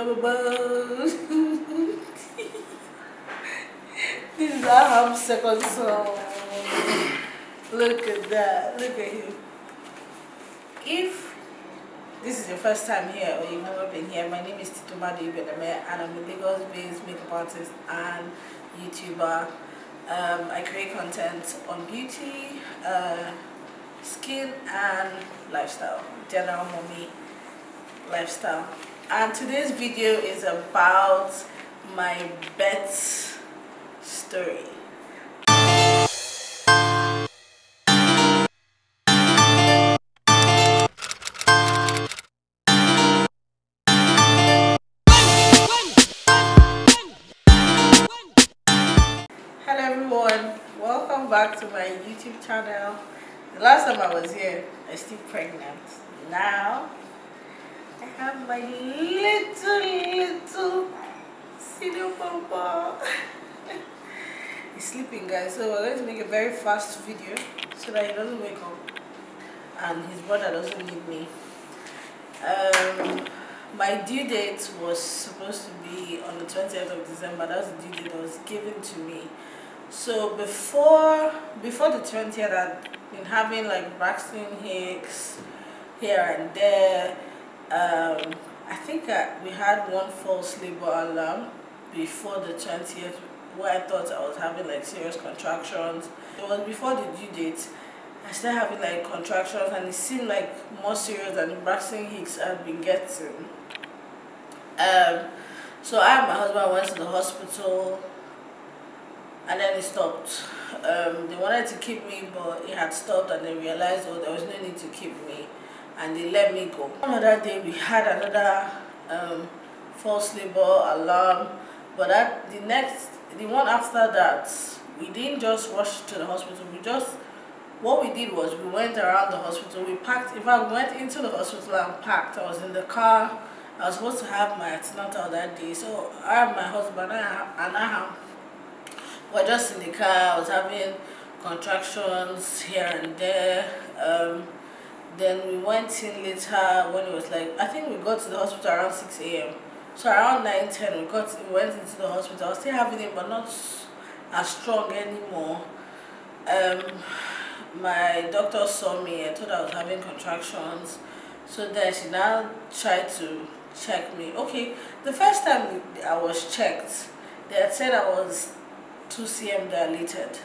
This is our second song. Look at that. Look at him. If this is your first time here or you've never been here, my name is titomadu, and I'm a Lagos-based makeup artist and YouTuber. I create content on beauty, skin and lifestyle, general mommy lifestyle. And today's video is about my birth story. Hello everyone, welcome back to my YouTube channel. The last time I was here, I was still pregnant. Now I have my little senior papa. He's sleeping, guys, so we're going to make a very fast video so that he doesn't wake up and his brother doesn't need me. My due date was supposed to be on the 20th of December. That's the due date that was given to me. So before the 20th, I'd been having like Braxton Hicks here and there. I think we had one false labor alarm before the 20th where I thought I was having like serious contractions. It was before the due date. I started having like contractions and it seemed like more serious than the Braxton Hicks I'd been getting. So I and my husband went to the hospital and then it stopped. They wanted to keep me, but it had stopped and they realized, oh, there was no need to keep me, and they let me go. Another day we had another false labor alarm, but the one after that, we didn't just rush to the hospital. What we did was we went around the hospital. We packed. In fact, we went into the hospital and packed. I was in the car. I was supposed to have my antenatal that day, so I and my husband were just in the car. I was having contractions here and there. Then we went in later when it was like, I think we got to the hospital around 6 a.m. So around 9:10 we went into the hospital. I was still having it, but not as strong anymore. My doctor saw me and thought I was having contractions. So then she now tried to check me. Okay, the first time I was checked, they had said I was 2 cm dilated.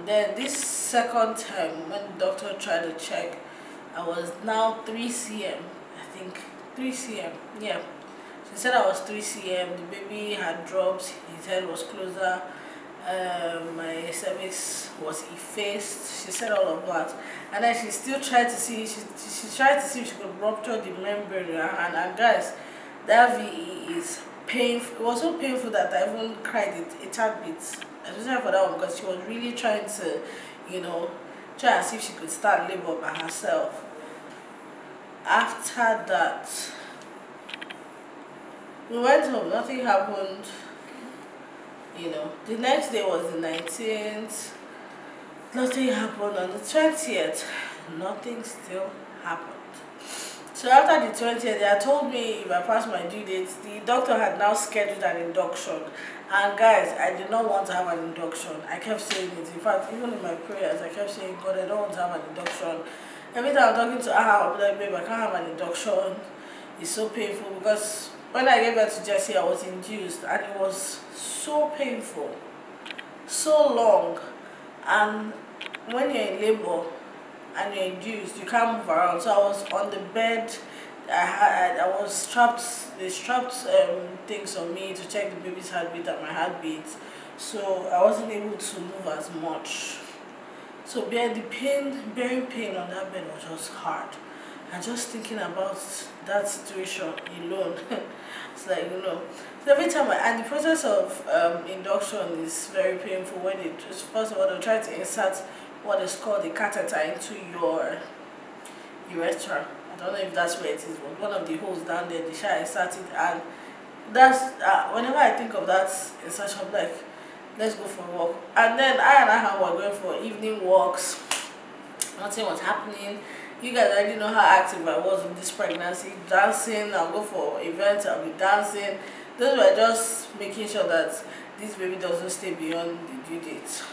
Then this second time when the doctor tried to check, I was now 3 cm. I think 3 cm. Yeah, she said I was 3 cm. The baby had dropped. His head was closer. My cervix was effaced. She said all of that, and then she still tried to see. She tried to see if she could rupture the membrane in her hand. And guys, that VE is painful. It was so painful that I even cried a tad bit, especially for that one, because she was really trying to, try and see if she could start labor by herself. After that, we went home. Nothing happened. The next day was the 19th. Nothing happened. On the 20th, nothing still happened. So after the 20th, they had told me if I passed my due date, the doctor had now scheduled an induction. And guys, I did not want to have an induction. I kept saying it. In fact, even in my prayers, I kept saying, God, I don't want to have an induction. Every time I'm talking to her, I'm like, babe, I can't have an induction. It's so painful, because when I gave birth to Jesse, I was induced, and it was so painful, so long. And when you're in labor and you're induced, you can't move around. So I was on the bed. I was strapped. They strapped things on me to check the baby's heartbeat and my heartbeat. So I wasn't able to move as much. So bearing pain on that bed was just hard. And just thinking about that situation alone, it's like, So every time and the process of induction is very painful. When first of all, they'll try to insert what is called a catheter into your urethra. I don't know if that's where it is, but one of the holes down there, they try to insert it, and that's whenever I think of that insertion, I'm like, let's go for a walk. And then I and were going for evening walks. Nothing was happening. You guys already know how active I was in this pregnancy. Dancing, I'll go for events, I'll be dancing. Those were just making sure that this baby doesn't stay beyond the due date.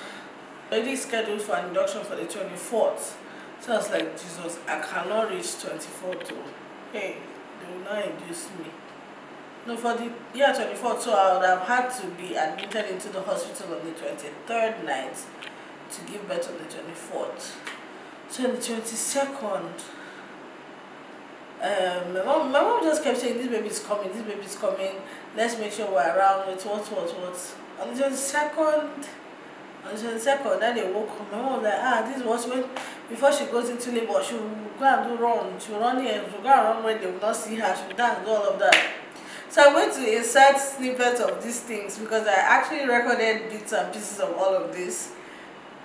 Already scheduled for an induction for the 24th. So I was like, Jesus, I cannot reach 24th. Hey, they will not induce me. No, for the year 24th, so I would have had to be admitted into the hospital on the 23rd night to give birth on the 24th. So on the 22nd, my mom just kept saying, this baby is coming, this baby is coming, let's make sure we're around with what. On the 22nd, then they woke up. My mom was like, this was when, before she goes into labor, she will go and do run. She will run here, she will go and run where they will not see her, she will dance, do all of that. So I'm going to insert snippets of these things because I actually recorded bits and pieces of all of this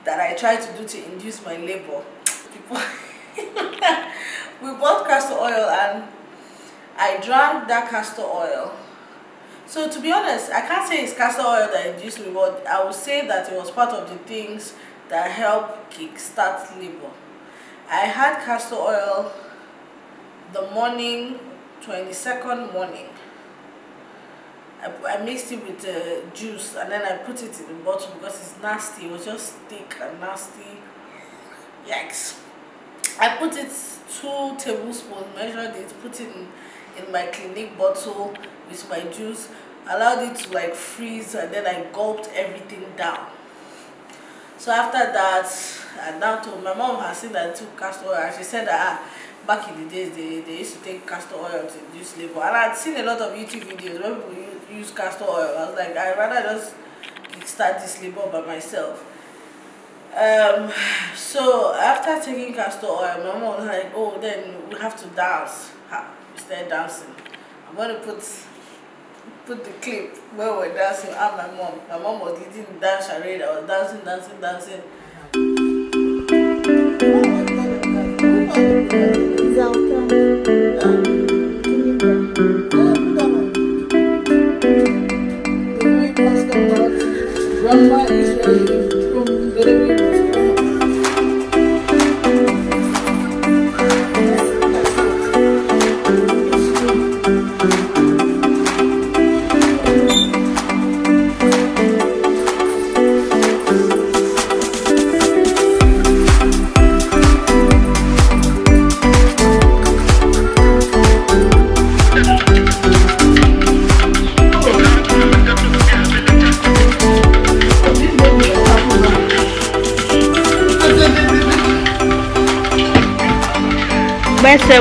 that I tried to do to induce my labor. People, we bought castor oil and I drank that castor oil. So to be honest, I can't say it's castor oil that induced me, but I would say that it was part of the things that help kickstart labor. I had castor oil the morning, 22nd morning. I mixed it with juice and then I put it in the bottle because it's nasty. It was just thick and nasty. Yikes. I put it 2 tablespoons, measured it, put it in my clinic bottle with my juice, allowed it to like freeze, and then I gulped everything down. So after that, I now told my mom has seen that I took castor oil, and she said that back in the days they used to take castor oil to induce labor. And I'd seen a lot of YouTube videos where people use castor oil. I was like, I'd rather just start this labor by myself. So after taking castor oil, my mom was like, oh, then we have to dance. We started dancing. I'm going to put the clip where we're dancing and my mom was leading the dance charade. I was dancing. Grandma is ready from the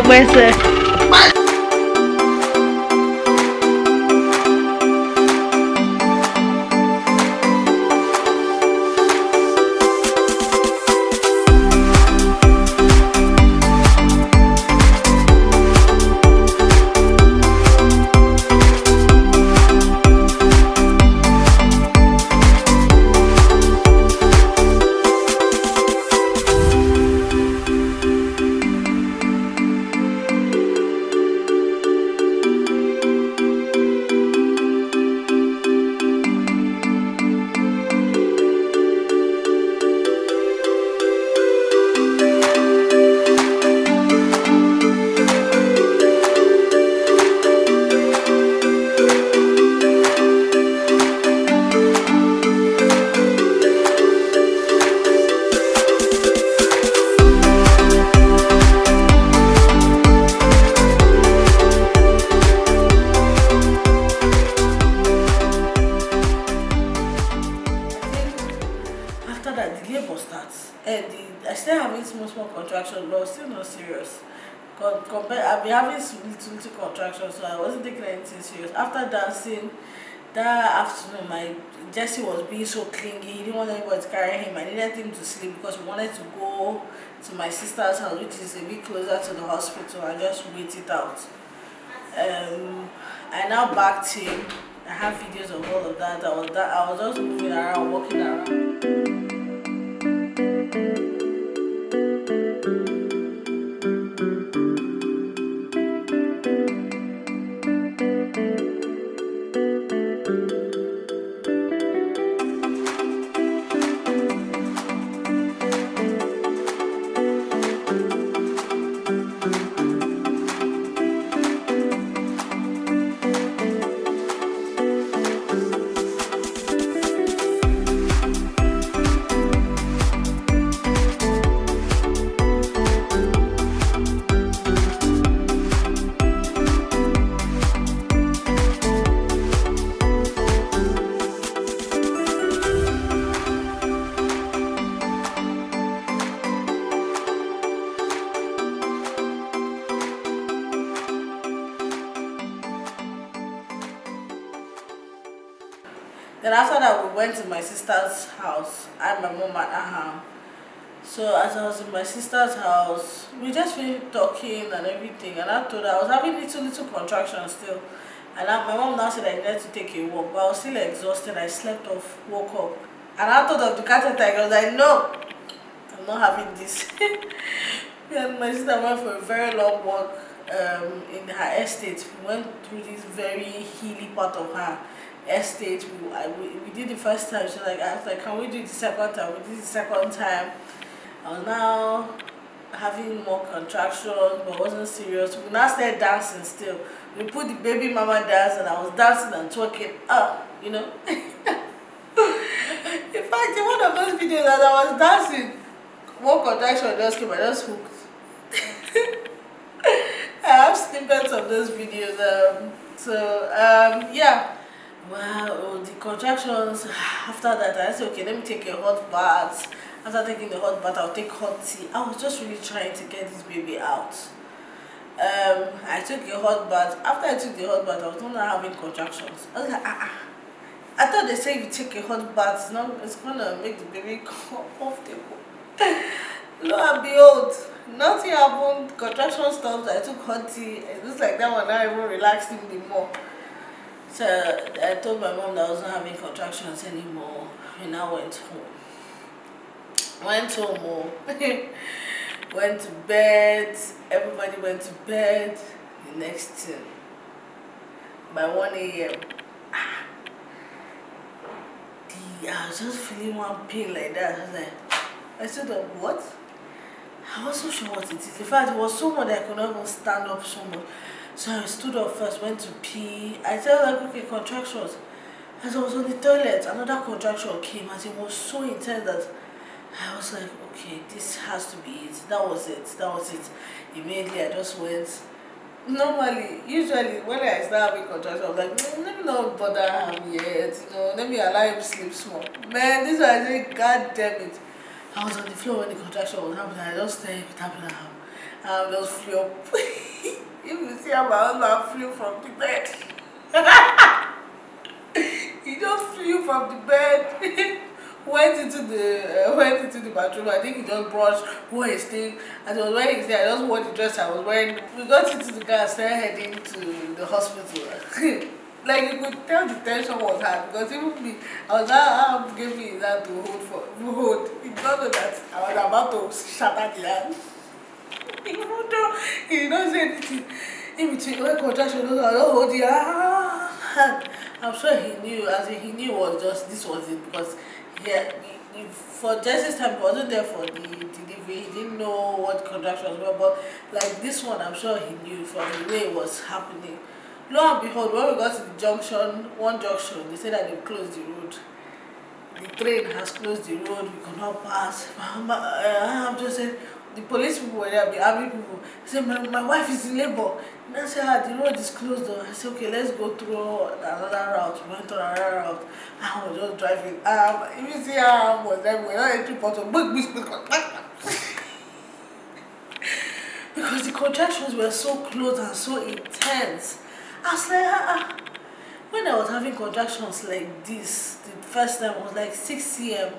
Where's I still having small contractions, but still not serious. I've been having little contractions, so I wasn't taking anything serious. After dancing that afternoon, my Jesse was being so clingy. He didn't want anybody to carry him. I needed him to sleep because we wanted to go to my sister's house, which is a bit closer to the hospital, and just wait it out. I now backed him. I have videos of all of that. I was just moving around, walking around. Then after that, we went to my sister's house. I, my mom, and Aham. So as I was in my sister's house, we just finished talking and everything. And I told her I was having little contractions still. And my mom now said I needed to take a walk, but I was still exhausted. I slept off, woke up. And I thought of the catheter. I was like, no, I'm not having this. Me and my sister went for a very long walk in her estate. We went through this very hilly part of her estate. We did the first time. So like, I was like, can we do it the second time? We did the second time. I was now having more contractions, but wasn't serious. We now started dancing still. We put the baby mama dance, and I was dancing and twerking up, you know. In fact, in one of those videos, as I was dancing, one contraction just came. I just hooked. I have snippets of those videos. Yeah. Well, the contractions. After that, I said, okay, let me take a hot bath. After taking the hot bath, I'll take hot tea. I was just really trying to get this baby out. I took a hot bath. After I took the hot bath, I was not having contractions. I was like, I thought they say if you take a hot bath, it's gonna make the baby comfortable. Lo and behold, nothing happened. Contraction stopped. I took hot tea. It looks like that one now even relaxed me more. So I told my mom that I wasn't having contractions anymore. We now went home. Went home. Went to bed. Everybody went to bed. The next thing, by 1 a.m. I was just feeling one pain like that. I was like, I stood up, what? I wasn't sure what it is. In fact, it was so much that I could not even stand up so much. So I stood up first, went to pee. I felt like, okay, contractions. As I was on the toilet, another contraction came, as it was so intense that I was like, okay, this has to be it. That was it. Immediately, I just went. Normally, usually, when I start having contractions, I'm like, let me not bother him yet. You know, let me allow him to sleep small. Man, this one, I said, God damn it. I was on the floor when the contraction was happening. I just started it happening. I just flew up. If you see how my husband flew from the bed. He just flew from the bed. went into the bathroom. I think he just brushed, wore his thing, and he was wearing his thing. I just wore the dress I was wearing. We got into the car and started heading to the hospital. Like, you could tell the tension was hard, because even me, I was now gave me his hand to hold. He did not know that I was about to shatter the hand. Even though he did not say anything. In between when contraction, I don't hold the hand. I'm sure he knew, he knew this was it, because for Jesse's time, he wasn't there for the delivery. He didn't know what contractions were, but like this one, I'm sure he knew from the way it was happening. Lo and behold, when we got to the one junction, they said that they closed the road. The train has closed the road, we cannot pass. I'm just saying, the police people were there, the army people. They said, my wife is in labor. And I said, the road is closed. I said, okay, let's go through another route. We went to another route. I was just driving. If you see how I was there, we're not entering part of because the contractions were so close and so intense. I was like, when I was having contractions like this, the first time was like 6 cm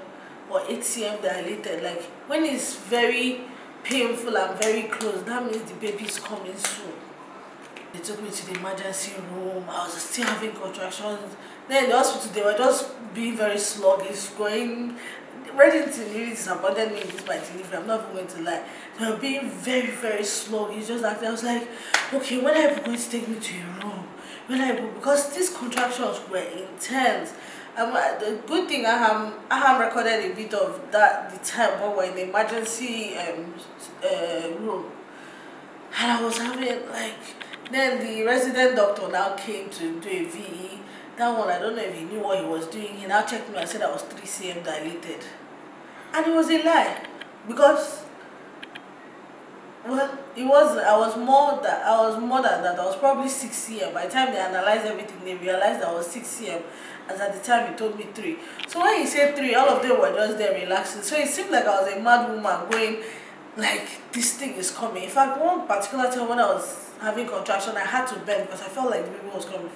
or 8 cm dilated. Like, when it's very painful and very close, that means the baby is coming soon. They took me to the emergency room. I was still having contractions. Then in the hospital, they were just being very sluggish, Reddington really disappointed me in this my delivery. I'm not even going to lie. They were being very, very sluggish. Just like that. I was like, okay, when are you going to take me to your room? Because these contractions were intense. The good thing I have recorded a bit of that the time when we were in the emergency room, and I was having then the resident doctor now came to do a VE. That one, I don't know if he knew what he was doing. He now checked me and said I was 3 cm dilated, and it was a lie, because well, it was. I was more than that. I was probably 6 cm. By the time they analyzed everything, they realized I was 6 cm. As at the time, he told me 3. So when he said 3, all of them were just there relaxing. So it seemed like I was a mad woman going, like, this thing is coming. In fact, one particular time when I was having contraction, I had to bend because I felt like the baby was coming.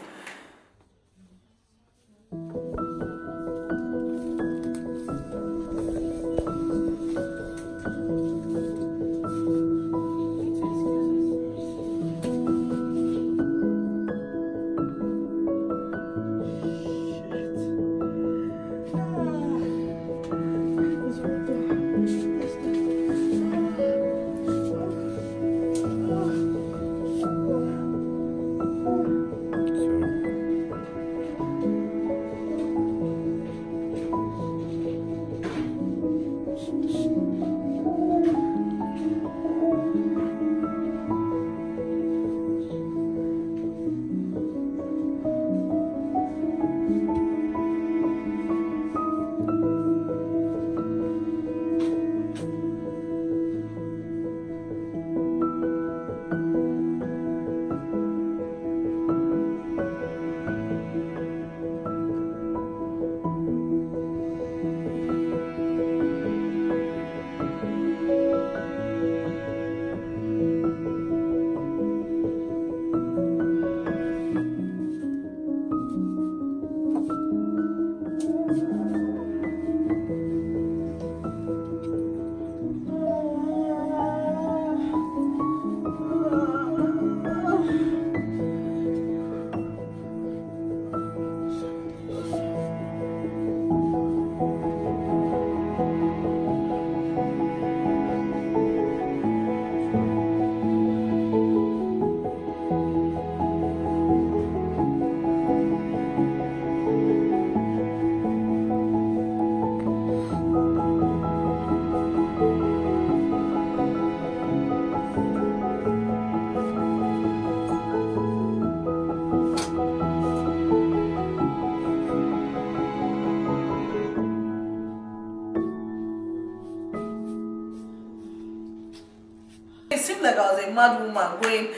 woman going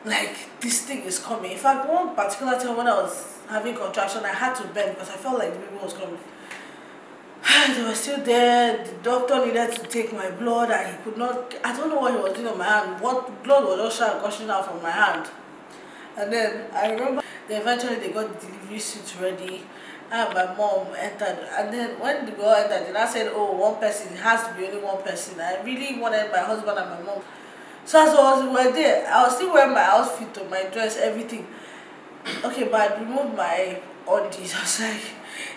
like this thing is coming. In fact, one particular time when I was having contraction, I had to bend because I felt like the baby was coming. They were still there. The doctor needed to take my blood and he could not, I don't know what he was doing on my hand. What blood was just gushing out from my hand. And then I remember eventually they got the delivery suit ready and my mom entered. And then when the girl entered, then I said, oh, one person, it has to be only one person. I really wanted my husband and my mom. So as we were there, I was still wearing my outfit or my dress, everything. Okay, but I removed my undies. I was like,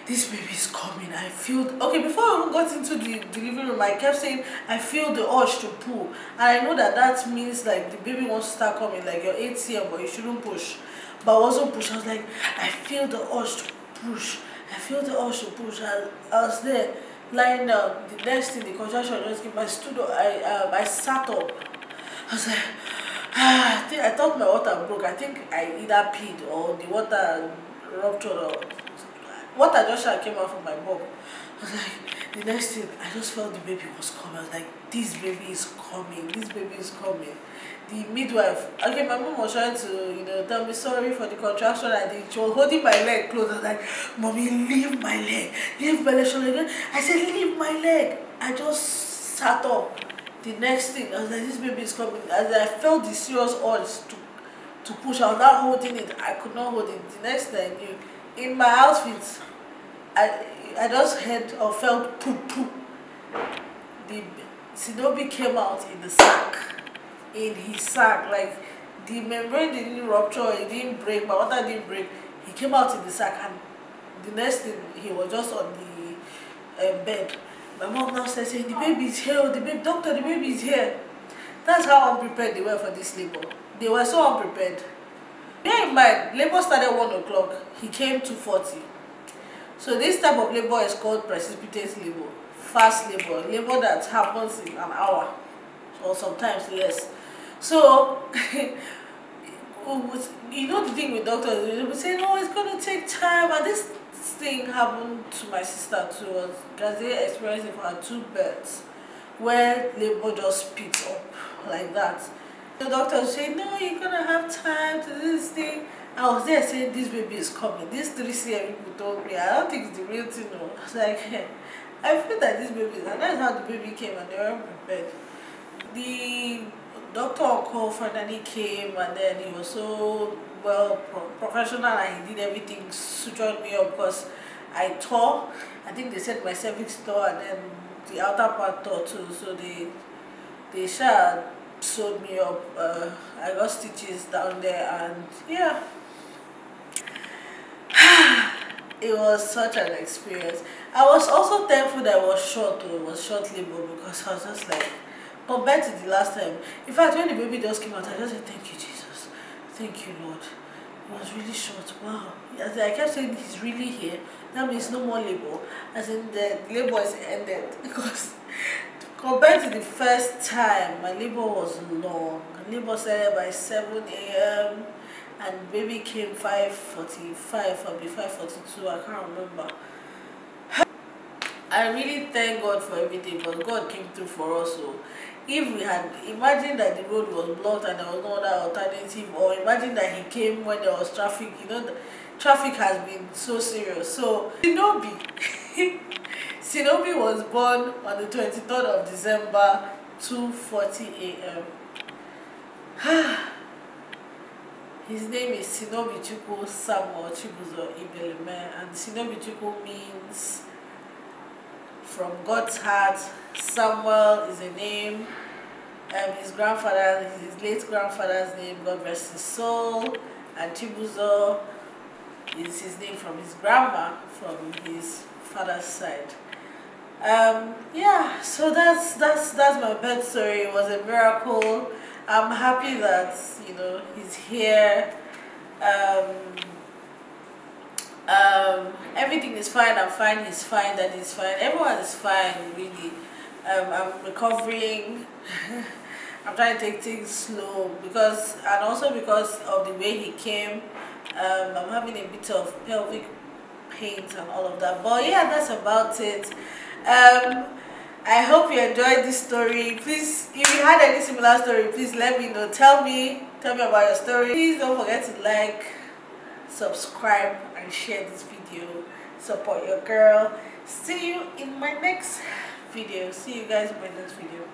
this baby is coming. I feel, okay, before I even got into the delivery room, I kept saying, I feel the urge to pull. And I know that means like the baby wants to start coming, like your 8 cm, but you shouldn't push. But I wasn't push. I was like, I feel the urge to push. I feel the urge to push. I was there, lying down. The next thing, the contraction just came. I stood up, I sat up. I was like, I thought my water broke. I think I either peed or the water ruptured or water just came out from my bum. I was like, the next thing, I just felt the baby was coming. I was like, this baby is coming. This baby is coming. The midwife, okay, my mom was trying to, tell me sorry for the contraction I did. She was holding my leg close. I was like, mommy, leave my leg. Leave my leg. I said, leave my leg. I just sat up. The next thing, I was like, this baby is coming. As I felt the serious urge to push, I was not holding it. I could not hold it. The next thing I knew, in my outfit, I just heard or felt poop. The Sinobi came out in the sack. In his sack, like the membrane didn't rupture, it didn't break, my water didn't break. He came out in the sack, and the next thing he was just on the bed. My mom now started saying, the baby is here, the baby, doctor, the baby is here. That's how unprepared they were for this labor. They were so unprepared. Bear in mind, labor started 1 o'clock. He came 2:40. So this type of labor is called precipitate labor, fast labor that happens in an hour or sometimes less. So the thing with doctors, they would say, no, it's going to take time. And this thing happened to my sister too, because they experienced it for her 2 births, where labor just speeds up like that. The doctor would say, no, you're going to have time to do this thing. I was there saying, this baby is coming. These 3 CM people told me, I don't think it's the real thing. No. I was like, I feel that this baby is, and that's how the baby came, and they weren't prepared. The doctor on call finally came, and then he was so professional, and he did everything, sutured me up because I tore. I think they said my cervix tore, and then the outer part tore too. So they sewed me up. I got stitches down there, and yeah. It was such an experience. I was also thankful that it was short labor, because I was just like, compared to the last time. In fact, when the baby just came out, I just said, thank you, Jesus. Thank you, Lord. It was really short. Wow. As I kept saying, he's really here. That means no more labor. As in, the labor is ended. Because compared to the first time, my labor was long. Labor started by 7 a.m. and baby came 5:45, probably 5:42. I can't remember. I really thank God for everything, but God came through for us. So if we had imagined that the road was blocked and there was no other alternative, or imagine that he came when there was traffic, the traffic has been so serious. So Sinobi was born on the 23rd of December, 2:40 a.m. His name is Sinobi Chukwu Samuel Chibuzo Ibeleme, and Sinobi Chukwu means from God's heart. Samuel is a name. His late grandfather's name, God rest his soul, and Chibuzo is his name from his grandma, from his father's side. Yeah, so that's my birth story. It was a miracle. I'm happy that he's here. Everything is fine. I'm fine. He's fine. That is fine. Everyone is fine, really. I'm recovering. I'm trying to take things slow and also because of the way he came. I'm having a bit of pelvic pains and all of that. But yeah, that's about it. I hope you enjoyed this story. Please, if you had any similar story, please let me know. Tell me about your story. Please don't forget to like, subscribe, and share this video. Support your girl. See you in my next video. See you guys in my next video.